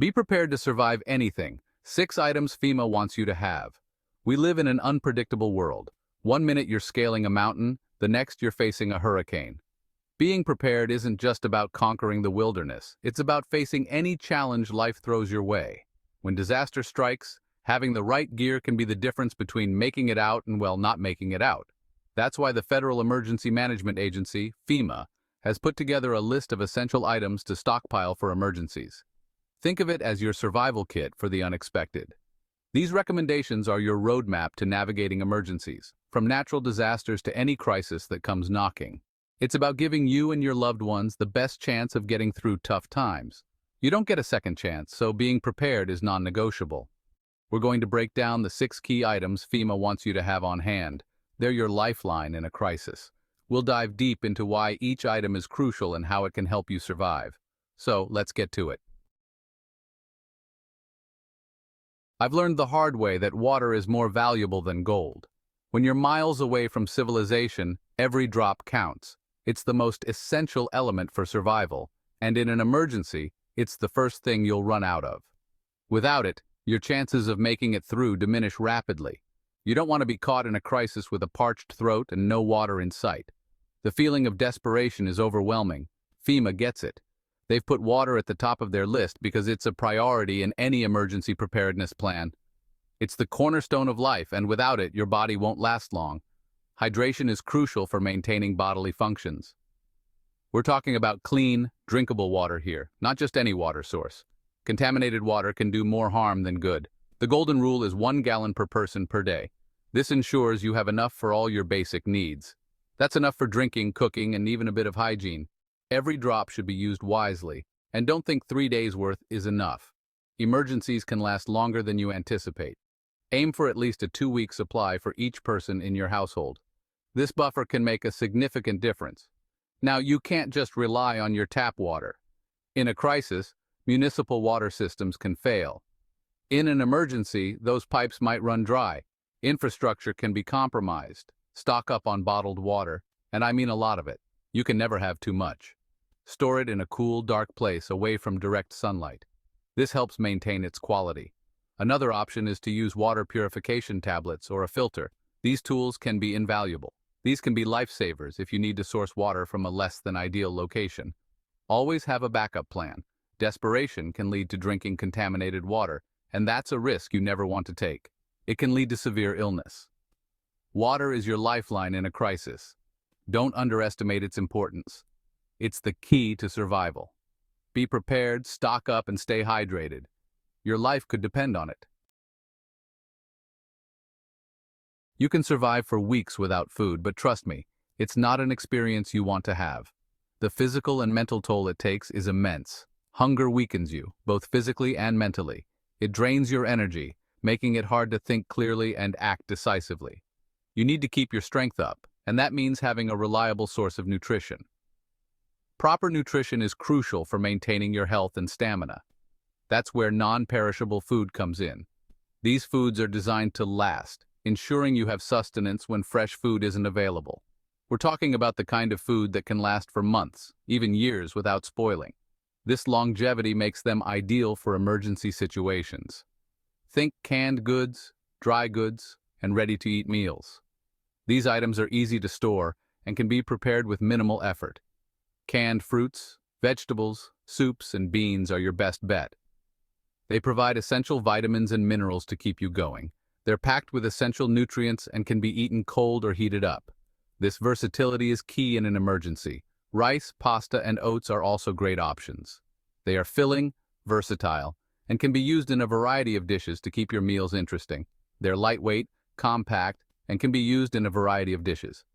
Be prepared to survive anything. 6 items FEMA wants you to have. We live in an unpredictable world. One minute you're scaling a mountain, the next you're facing a hurricane. Being prepared isn't just about conquering the wilderness. It's about facing any challenge life throws your way. When disaster strikes, having the right gear can be the difference between making it out and, well, not making it out. That's why the Federal Emergency Management Agency, FEMA, has put together a list of essential items to stockpile for emergencies. Think of it as your survival kit for the unexpected. These recommendations are your roadmap to navigating emergencies, from natural disasters to any crisis that comes knocking. It's about giving you and your loved ones the best chance of getting through tough times. You don't get a second chance, so being prepared is non-negotiable. We're going to break down the 6 key items FEMA wants you to have on hand. They're your lifeline in a crisis. We'll dive deep into why each item is crucial and how it can help you survive. So, let's get to it. I've learned the hard way that water is more valuable than gold. When you're miles away from civilization, every drop counts. It's the most essential element for survival, and in an emergency, it's the first thing you'll run out of. Without it, your chances of making it through diminish rapidly. You don't want to be caught in a crisis with a parched throat and no water in sight. The feeling of desperation is overwhelming. FEMA gets it. They've put water at the top of their list because it's a priority in any emergency preparedness plan. It's the cornerstone of life, and without it, your body won't last long. Hydration is crucial for maintaining bodily functions. We're talking about clean, drinkable water here, not just any water source. Contaminated water can do more harm than good. The golden rule is 1 gallon per person per day. This ensures you have enough for all your basic needs. That's enough for drinking, cooking, and even a bit of hygiene. Every drop should be used wisely, and don't think 3 days' worth is enough. Emergencies can last longer than you anticipate. Aim for at least a 2-week supply for each person in your household. This buffer can make a significant difference. Now, you can't just rely on your tap water. In a crisis, municipal water systems can fail. In an emergency, those pipes might run dry. Infrastructure can be compromised. Stock up on bottled water, and I mean a lot of it. You can never have too much. Store it in a cool, dark place away from direct sunlight. This helps maintain its quality. Another option is to use water purification tablets or a filter. These tools can be invaluable. These can be lifesavers if you need to source water from a less than ideal location. Always have a backup plan. Desperation can lead to drinking contaminated water, and that's a risk you never want to take. It can lead to severe illness. Water is your lifeline in a crisis. Don't underestimate its importance. It's the key to survival. Be prepared, stock up, and stay hydrated. Your life could depend on it. You can survive for weeks without food, but trust me, it's not an experience you want to have. The physical and mental toll it takes is immense. Hunger weakens you, both physically and mentally. It drains your energy, making it hard to think clearly and act decisively. You need to keep your strength up, and that means having a reliable source of nutrition. Proper nutrition is crucial for maintaining your health and stamina. That's where non-perishable food comes in. These foods are designed to last, ensuring you have sustenance when fresh food isn't available. We're talking about the kind of food that can last for months, even years, without spoiling. This longevity makes them ideal for emergency situations. Think canned goods, dry goods, and ready-to-eat meals. These items are easy to store and can be prepared with minimal effort. Canned fruits, vegetables, soups, and beans are your best bet. They provide essential vitamins and minerals to keep you going. They're packed with essential nutrients and can be eaten cold or heated up. This versatility is key in an emergency. Rice, pasta, and oats are also great options. They are filling, versatile, and can be used in a variety of dishes to keep your meals interesting. They're lightweight, compact, and can be used in a variety of dishes.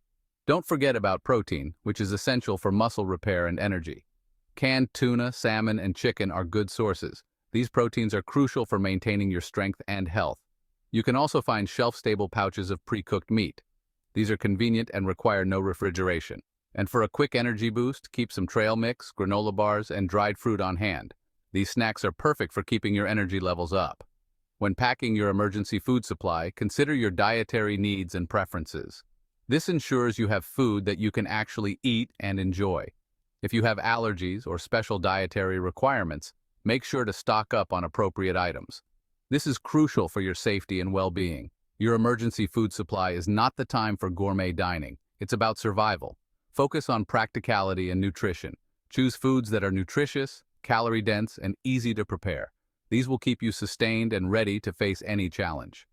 Don't forget about protein, which is essential for muscle repair and energy. Canned tuna, salmon, and chicken are good sources. These proteins are crucial for maintaining your strength and health. You can also find shelf-stable pouches of pre-cooked meat. These are convenient and require no refrigeration. And for a quick energy boost, keep some trail mix, granola bars, and dried fruit on hand. These snacks are perfect for keeping your energy levels up. When packing your emergency food supply, consider your dietary needs and preferences. This ensures you have food that you can actually eat and enjoy. If you have allergies or special dietary requirements, make sure to stock up on appropriate items. This is crucial for your safety and well-being. Your emergency food supply is not the time for gourmet dining. It's about survival. Focus on practicality and nutrition. Choose foods that are nutritious, calorie-dense, and easy to prepare. These will keep you sustained and ready to face any challenge.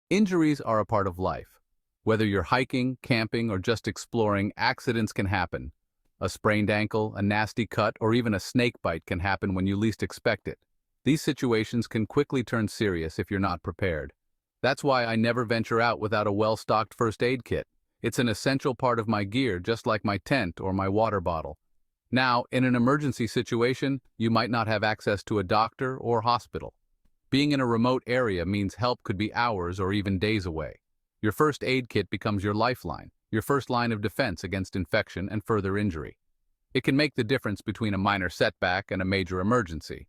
Injuries are a part of life. Whether you're hiking, camping, or just exploring, accidents can happen. A sprained ankle, a nasty cut, or even a snake bite can happen when you least expect it. These situations can quickly turn serious if you're not prepared. That's why I never venture out without a well-stocked first aid kit. It's an essential part of my gear, just like my tent or my water bottle. Now, in an emergency situation, you might not have access to a doctor or hospital. Being in a remote area means help could be hours or even days away. Your first aid kit becomes your lifeline, your first line of defense against infection and further injury. It can make the difference between a minor setback and a major emergency.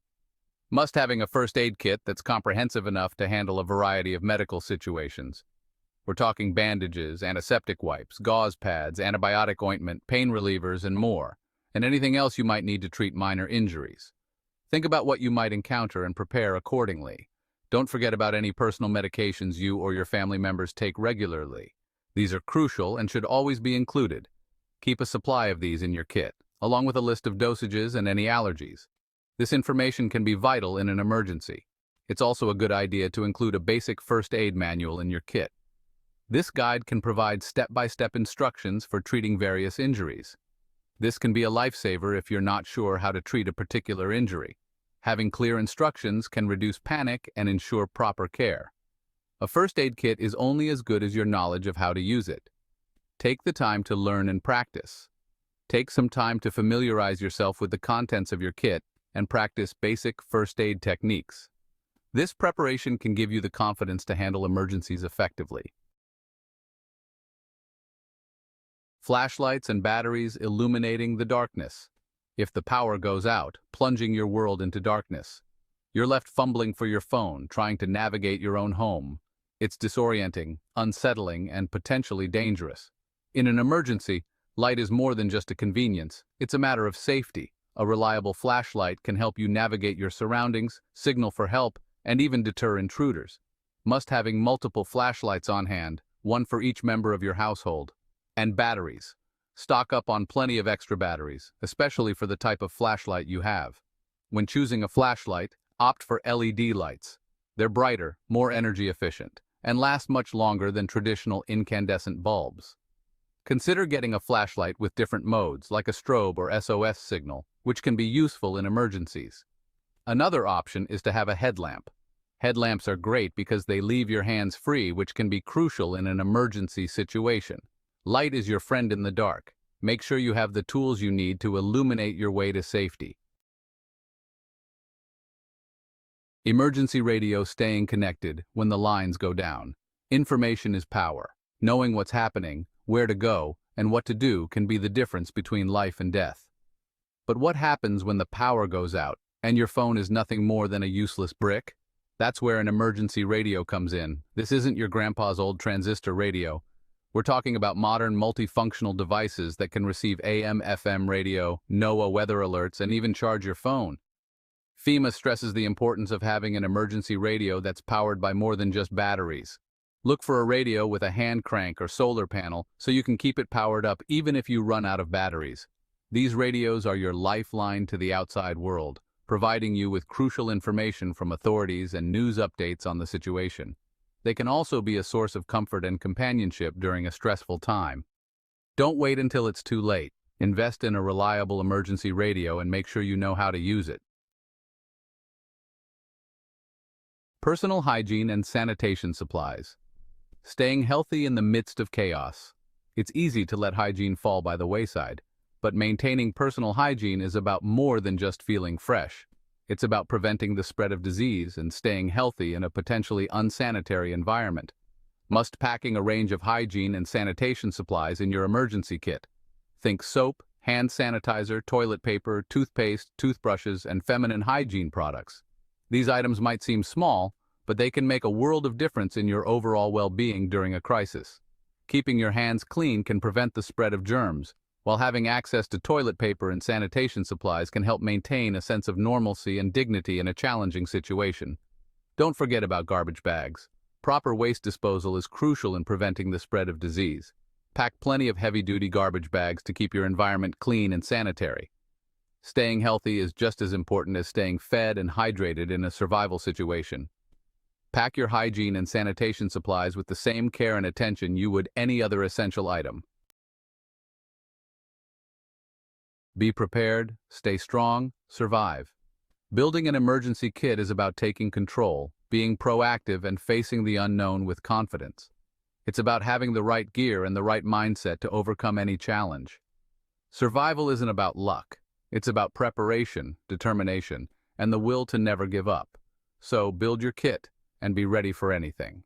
Having a first aid kit that's comprehensive enough to handle a variety of medical situations. We're talking bandages, antiseptic wipes, gauze pads, antibiotic ointment, pain relievers, and more, and anything else you might need to treat minor injuries. Think about what you might encounter and prepare accordingly. Don't forget about any personal medications you or your family members take regularly. These are crucial and should always be included. Keep a supply of these in your kit, along with a list of dosages and any allergies. This information can be vital in an emergency. It's also a good idea to include a basic first aid manual in your kit. This guide can provide step-by-step instructions for treating various injuries. This can be a lifesaver if you're not sure how to treat a particular injury. Having clear instructions can reduce panic and ensure proper care. A first aid kit is only as good as your knowledge of how to use it. Take the time to learn and practice. Take some time to familiarize yourself with the contents of your kit and practice basic first aid techniques. This preparation can give you the confidence to handle emergencies effectively. Flashlights and batteries illuminating the darkness. If the power goes out, plunging your world into darkness. You're left fumbling for your phone, trying to navigate your own home. It's disorienting, unsettling, and potentially dangerous. In an emergency, light is more than just a convenience. It's a matter of safety. A reliable flashlight can help you navigate your surroundings, signal for help, and even deter intruders. Having multiple flashlights on hand, one for each member of your household. And batteries. Stock up on plenty of extra batteries, especially for the type of flashlight you have. When choosing a flashlight, opt for LED lights. They're brighter, more energy efficient, and last much longer than traditional incandescent bulbs. Consider getting a flashlight with different modes, like a strobe or SOS signal, which can be useful in emergencies. Another option is to have a headlamp. Headlamps are great because they leave your hands free, which can be crucial in an emergency situation. Light is your friend in the dark. Make sure you have the tools you need to illuminate your way to safety. Emergency radio, staying connected when the lines go down. Information is power. Knowing what's happening, where to go, and what to do can be the difference between life and death. But what happens when the power goes out and your phone is nothing more than a useless brick? That's where an emergency radio comes in. This isn't your grandpa's old transistor radio. We're talking about modern multifunctional devices that can receive AM/FM radio, NOAA weather alerts, and even charge your phone. FEMA stresses the importance of having an emergency radio that's powered by more than just batteries. Look for a radio with a hand crank or solar panel so you can keep it powered up even if you run out of batteries. These radios are your lifeline to the outside world, providing you with crucial information from authorities and news updates on the situation. They can also be a source of comfort and companionship during a stressful time. Don't wait until it's too late. Invest in a reliable emergency radio and make sure you know how to use it. Personal hygiene and sanitation supplies. Staying healthy in the midst of chaos. It's easy to let hygiene fall by the wayside, but maintaining personal hygiene is about more than just feeling fresh. It's about preventing the spread of disease and staying healthy in a potentially unsanitary environment. Packing a range of hygiene and sanitation supplies in your emergency kit. Think soap, hand sanitizer, toilet paper, toothpaste, toothbrushes, and feminine hygiene products. These items might seem small, but they can make a world of difference in your overall well-being during a crisis. Keeping your hands clean can prevent the spread of germs, while having access to toilet paper and sanitation supplies can help maintain a sense of normalcy and dignity in a challenging situation. Don't forget about garbage bags. Proper waste disposal is crucial in preventing the spread of disease. Pack plenty of heavy-duty garbage bags to keep your environment clean and sanitary. Staying healthy is just as important as staying fed and hydrated in a survival situation. Pack your hygiene and sanitation supplies with the same care and attention you would any other essential item. Be prepared, stay strong, survive. Building an emergency kit is about taking control, being proactive, and facing the unknown with confidence. It's about having the right gear and the right mindset to overcome any challenge. Survival isn't about luck. It's about preparation, determination, and the will to never give up. So build your kit and be ready for anything.